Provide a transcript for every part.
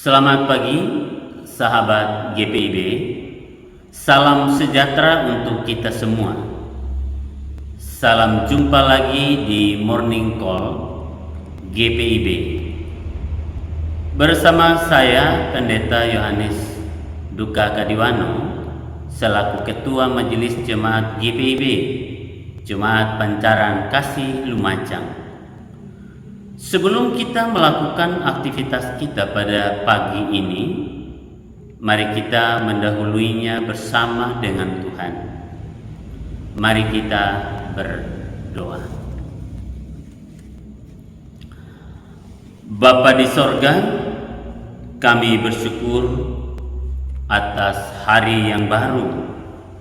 Selamat pagi, sahabat GPIB. Salam sejahtera untuk kita semua. Salam jumpa lagi di Morning Call GPIB. Bersama saya, Pendeta Yohanes Duka Kadiwano, selaku Ketua Majelis Jemaat GPIB, Jemaat Pancaran Kasih Lumajang. Sebelum kita melakukan aktivitas kita pada pagi ini, mari kita mendahuluinya bersama dengan Tuhan. Mari kita berdoa. Bapa di sorga, kami bersyukur atas hari yang baru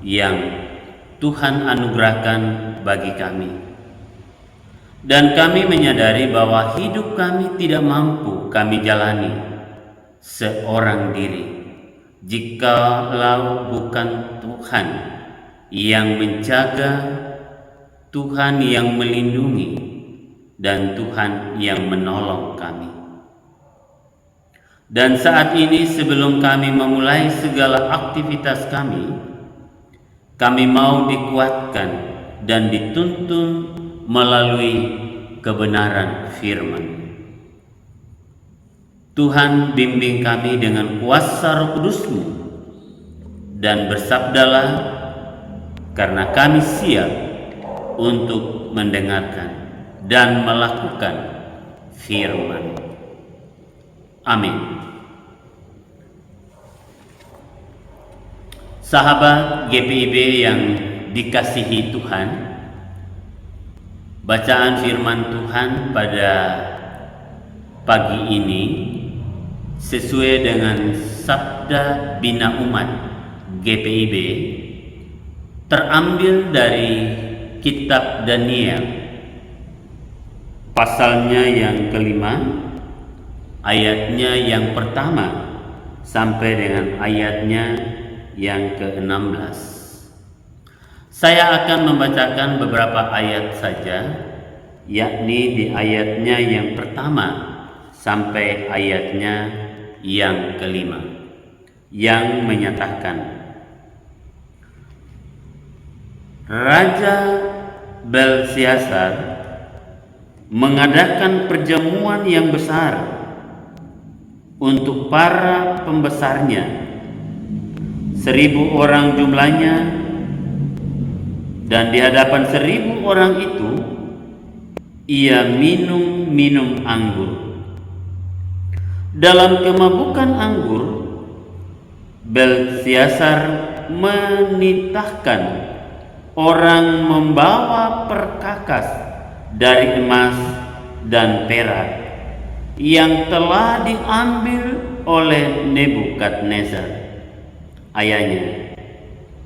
yang Tuhan anugerahkan bagi kami. Dan kami menyadari bahwa hidup kami tidak mampu kami jalani seorang diri jikalau bukan Tuhan yang menjaga, Tuhan yang melindungi, dan Tuhan yang menolong kami. Dan saat ini sebelum kami memulai segala aktivitas kami mau dikuatkan dan dituntun melalui kebenaran firman. Tuhan, bimbing kami dengan kuasa Roh Kudus-Mu dan bersabdalah, karena kami siap untuk mendengarkan dan melakukan firman. Amin. Sahabat GPIB yang dikasihi Tuhan, bacaan firman Tuhan pada pagi ini sesuai dengan Sabda Bina Umat GPIB terambil dari kitab Daniel pasalnya yang kelima, ayatnya yang pertama sampai dengan ayatnya yang ke-16. Saya akan membacakan beberapa ayat saja, yakni di ayatnya yang pertama sampai ayatnya yang kelima, yang menyatakan, Raja Belsyazar mengadakan perjamuan yang besar untuk para pembesarnya, 1.000 orang jumlahnya, dan di hadapan 1.000 orang itu ia minum anggur. Dalam kemabukan anggur, Belsyazar menitahkan orang membawa perkakas dari emas dan perak yang telah diambil oleh Nebukadnezar, ayahnya,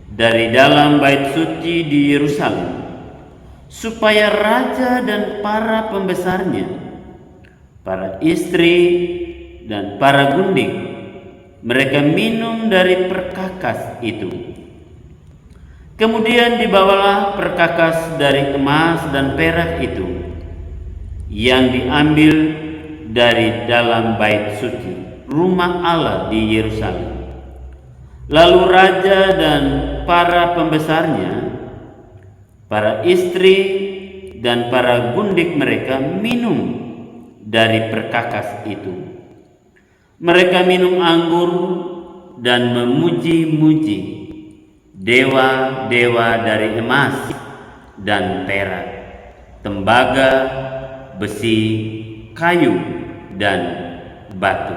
dari dalam bait suci di Yerusalem, supaya raja dan para pembesarnya, para istri dan para gundik, mereka minum dari perkakas itu. Kemudian dibawalah perkakas dari emas dan perak itu yang diambil dari dalam bait suci rumah Allah di Yerusalem. Lalu raja dan para pembesarnya, para istri dan para gundik mereka minum dari perkakas itu. Mereka minum anggur dan memuji-muji dewa-dewa dari emas dan perak, tembaga, besi, kayu, dan batu.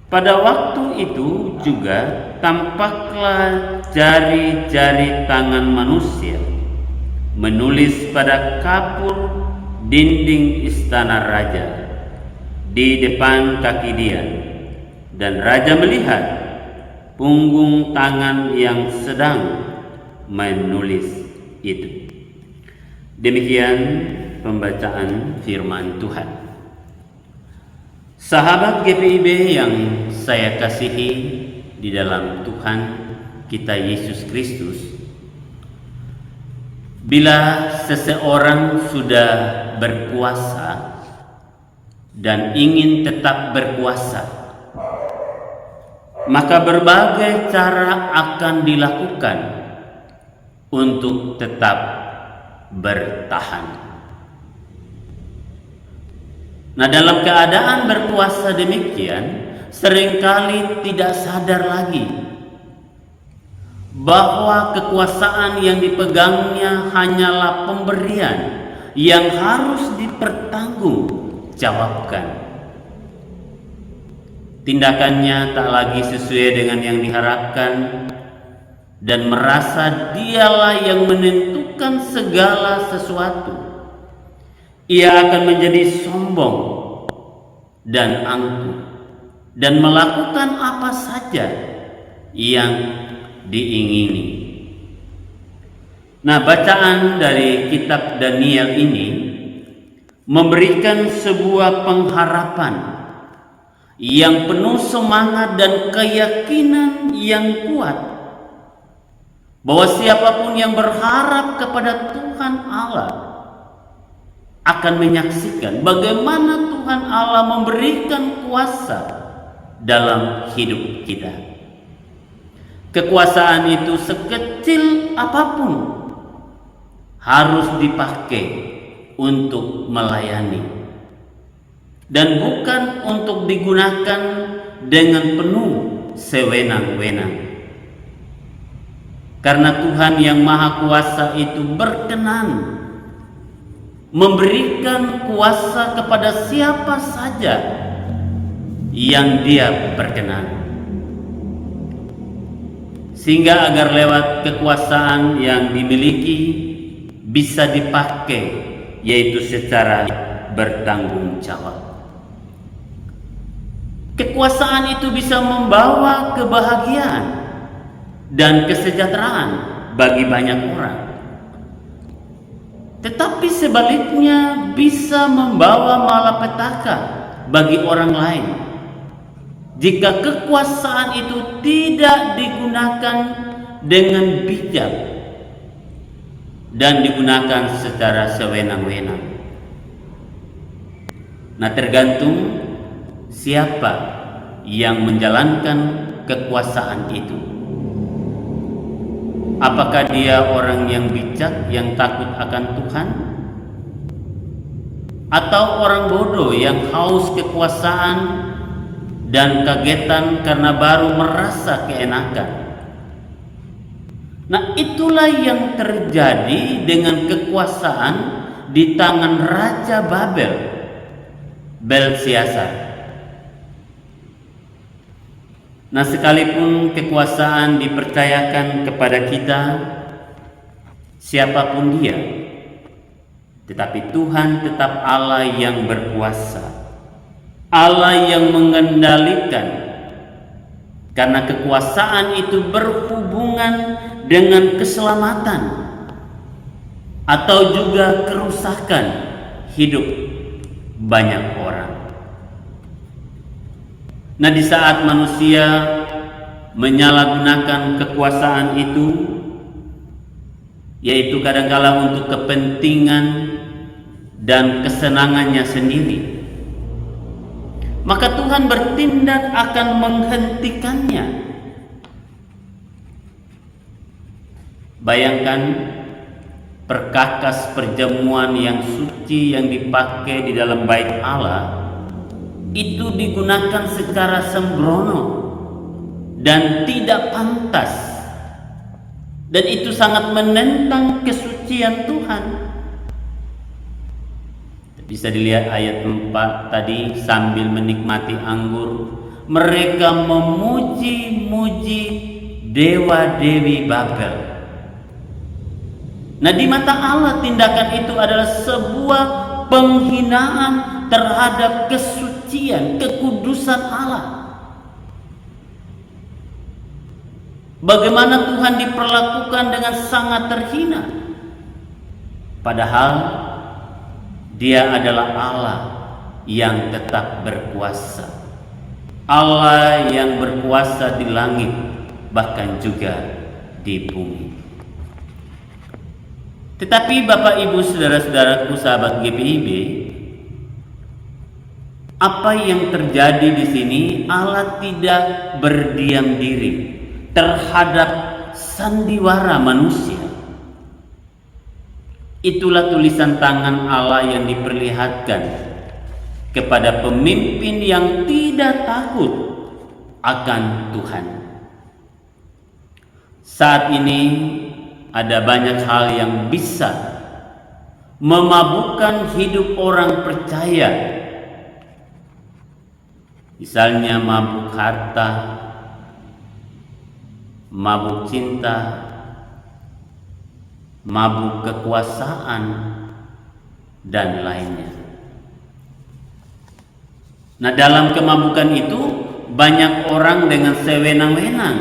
Pada waktu itu juga tampaklah jari-jari tangan manusia menulis pada kapur dinding istana raja di depan kaki dia, dan raja melihat punggung tangan yang sedang menulis itu. Demikian pembacaan firman Tuhan. Sahabat GPIB yang saya kasihi di dalam Tuhan kita Yesus Kristus, bila seseorang sudah berkuasa dan ingin tetap berkuasa, maka berbagai cara akan dilakukan untuk tetap bertahan. Nah, dalam keadaan berpuasa demikian, seringkali tidak sadar lagi bahwa kekuasaan yang dipegangnya hanyalah pemberian yang harus dipertanggungjawabkan. Tindakannya tak lagi sesuai dengan yang diharapkan dan merasa dialah yang menentukan segala sesuatu. Ia akan menjadi sombong dan angkuh dan melakukan apa saja yang diingini. Nah, bacaan dari kitab Daniel ini memberikan sebuah pengharapan yang penuh semangat dan keyakinan yang kuat bahwa siapapun yang berharap kepada Tuhan Allah akan menyaksikan bagaimana Tuhan Allah memberikan kuasa dalam hidup kita. Kekuasaan itu sekecil apapun harus dipakai untuk melayani dan bukan untuk digunakan dengan penuh sewenang-wenang. Karena Tuhan yang Maha Kuasa itu berkenan memberikan kuasa kepada siapa saja yang Dia berkenan, sehingga agar lewat kekuasaan yang dimiliki bisa dipakai, yaitu secara bertanggung jawab. Kekuasaan itu bisa membawa kebahagiaan dan kesejahteraan bagi banyak orang, tetapi sebaliknya bisa membawa malapetaka bagi orang lain jika kekuasaan itu tidak digunakan dengan bijak dan digunakan secara sewenang-wenang. Nah, tergantung siapa yang menjalankan kekuasaan itu. Apakah dia orang yang bijak, yang takut akan Tuhan, atau orang bodoh yang haus kekuasaan dan kagetan karena baru merasa keenakan? Nah, itulah yang terjadi dengan kekuasaan di tangan Raja Babel, Belsyazar. Nah, sekalipun kekuasaan dipercayakan kepada kita, siapapun dia, tetapi Tuhan tetap Allah yang berkuasa, Allah yang mengendalikan, karena kekuasaan itu berhubungan dengan keselamatan atau juga kerusakan hidup banyak orang. Nah, di saat manusia menyalahgunakan kekuasaan itu, yaitu kadangkala untuk kepentingan dan kesenangannya sendiri, maka Tuhan bertindak akan menghentikannya. Bayangkan perkakas perjamuan yang suci yang dipakai di dalam bait Allah itu digunakan secara sembrono dan tidak pantas, dan itu sangat menentang kesucian Tuhan. Bisa dilihat ayat 4 tadi, sambil menikmati anggur mereka memuji-muji dewa-dewi Babel. Nah, di mata Allah tindakan itu adalah sebuah penghinaan terhadap kesucian, kekudusan Allah. Bagaimana Tuhan diperlakukan dengan sangat terhina, padahal Dia adalah Allah yang tetap berkuasa, Allah yang berkuasa di langit bahkan juga di bumi. Tetapi Bapak Ibu saudara-saudaraku sahabat GPIB, Apa yang terjadi di sini, Allah tidak berdiam diri terhadap sandiwara manusia. Itulah tulisan tangan Allah yang diperlihatkan kepada pemimpin yang tidak takut akan Tuhan. Saat ini ada banyak hal yang bisa memabukkan hidup orang percaya. Misalnya mabuk harta, mabuk cinta, mabuk kekuasaan, dan lainnya. Nah, dalam kemabukan itu banyak orang dengan sewenang-wenang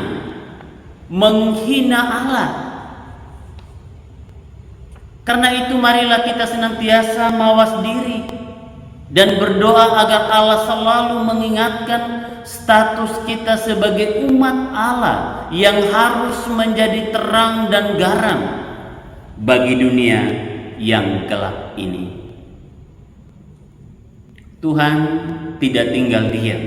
menghina Allah. Karena itu marilah kita senantiasa mawas diri dan berdoa agar Allah selalu mengingatkan status kita sebagai umat Allah yang harus menjadi terang dan garam bagi dunia yang gelap ini. Tuhan tidak tinggal diam.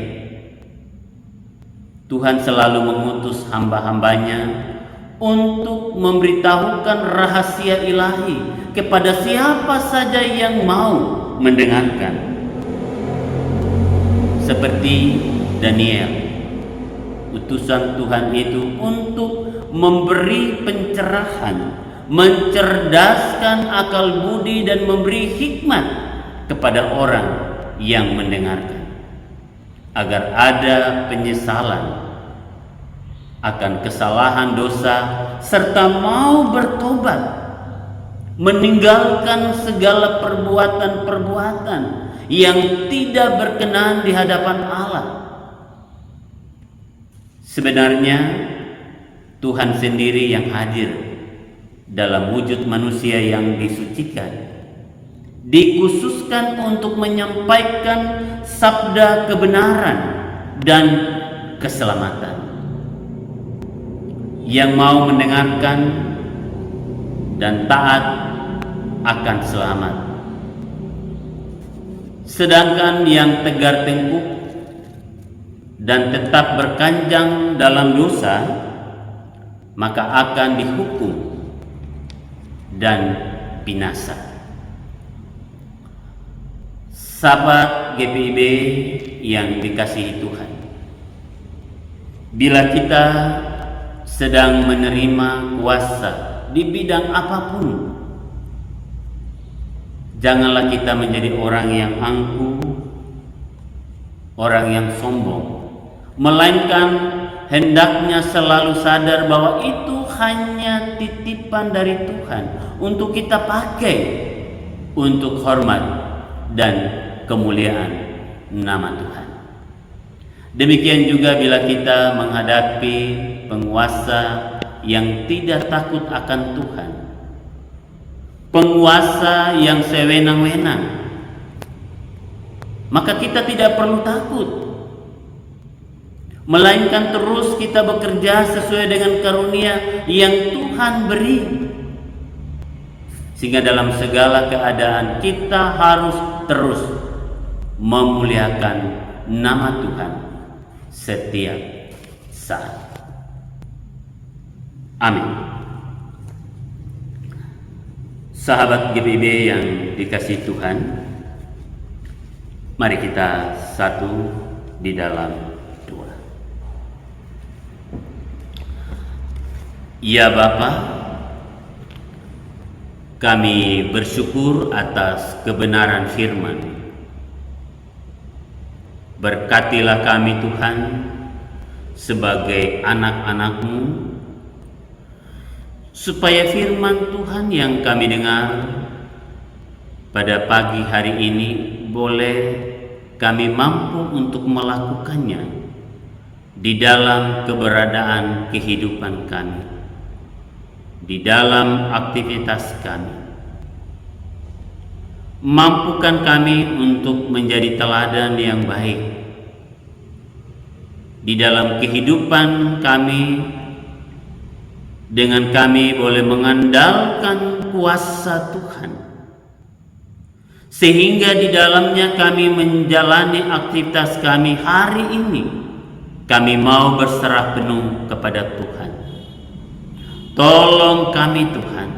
Tuhan selalu mengutus hamba-hambanya untuk memberitahukan rahasia ilahi kepada siapa saja yang mau mendengarkan. Seperti Daniel, utusan Tuhan itu untuk memberi pencerahan, mencerdaskan akal budi dan memberi hikmat kepada orang yang mendengarkan, agar ada penyesalan akan kesalahan dosa serta mau bertobat, meninggalkan segala perbuatan-perbuatan yang tidak berkenan di hadapan Allah. Sebenarnya Tuhan sendiri yang hadir dalam wujud manusia yang disucikan, dikhususkan untuk menyampaikan sabda kebenaran dan keselamatan. Yang mau mendengarkan dan taat akan selamat. Sedangkan yang tegar tengkuk dan tetap berkanjang dalam dosa, maka akan dihukum dan binasa. Sahabat GPIB yang dikasihi Tuhan, bila kita sedang menerima kuasa di bidang apapun, janganlah kita menjadi orang yang angkuh, orang yang sombong, melainkan hendaknya selalu sadar bahwa itu hanya titipan dari Tuhan untuk kita pakai untuk hormat dan kemuliaan nama Tuhan. Demikian juga bila kita menghadapi penguasa yang tidak takut akan Tuhan, penguasa yang sewenang-wenang, maka kita tidak perlu takut, melainkan terus kita bekerja sesuai dengan karunia yang Tuhan beri, sehingga dalam segala keadaan kita harus terus memuliakan nama Tuhan setiap saat. Amin. Sahabat GPIB yang dikasihi Tuhan, mari kita satu di dalam doa. Ya Bapa, kami bersyukur atas kebenaran firman. Berkatilah kami Tuhan sebagai anak-anak-Mu, supaya firman Tuhan yang kami dengar pada pagi hari ini boleh kami mampu untuk melakukannya di dalam keberadaan kehidupan kami, di dalam aktivitas kami. Mampukan kami untuk menjadi teladan yang baik di dalam kehidupan kami, dengan kami boleh mengandalkan kuasa Tuhan, sehingga di dalamnya kami menjalani aktivitas kami hari ini. Kami mau berserah penuh kepada Tuhan. Tolong kami Tuhan,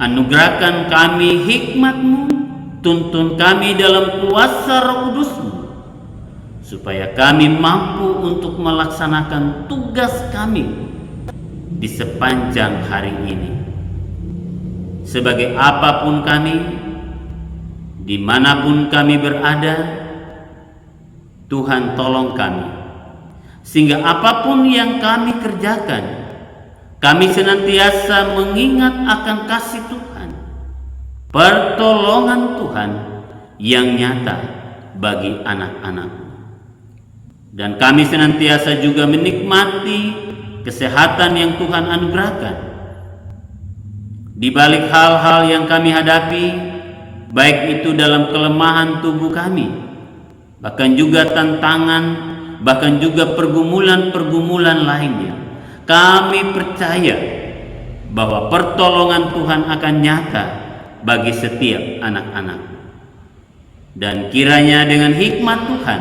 anugerahkan kami hikmat-Mu, tuntun kami dalam kuasa Roh Kudus-Mu, supaya kami mampu untuk melaksanakan tugas kami di sepanjang hari ini. Sebagai apapun kami, dimanapun kami berada, Tuhan tolong kami, sehingga apapun yang kami kerjakan, kami senantiasa mengingat akan kasih Tuhan, pertolongan Tuhan yang nyata bagi anak-anak. Dan kami senantiasa juga menikmati kesehatan yang Tuhan anugerahkan. Di balik hal-hal yang kami hadapi, baik itu dalam kelemahan tubuh kami, bahkan juga tantangan, bahkan juga pergumulan-pergumulan lainnya, kami percaya bahwa pertolongan Tuhan akan nyata bagi setiap anak-anak. Dan kiranya dengan hikmat Tuhan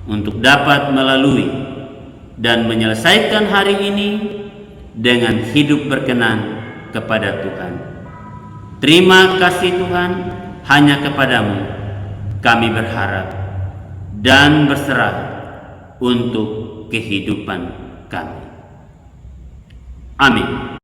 untuk dapat melalui dan menyelesaikan hari ini dengan hidup berkenan kepada Tuhan. Terima kasih Tuhan, hanya kepadamu kami berharap dan berserah untuk kehidupan kami. Amin.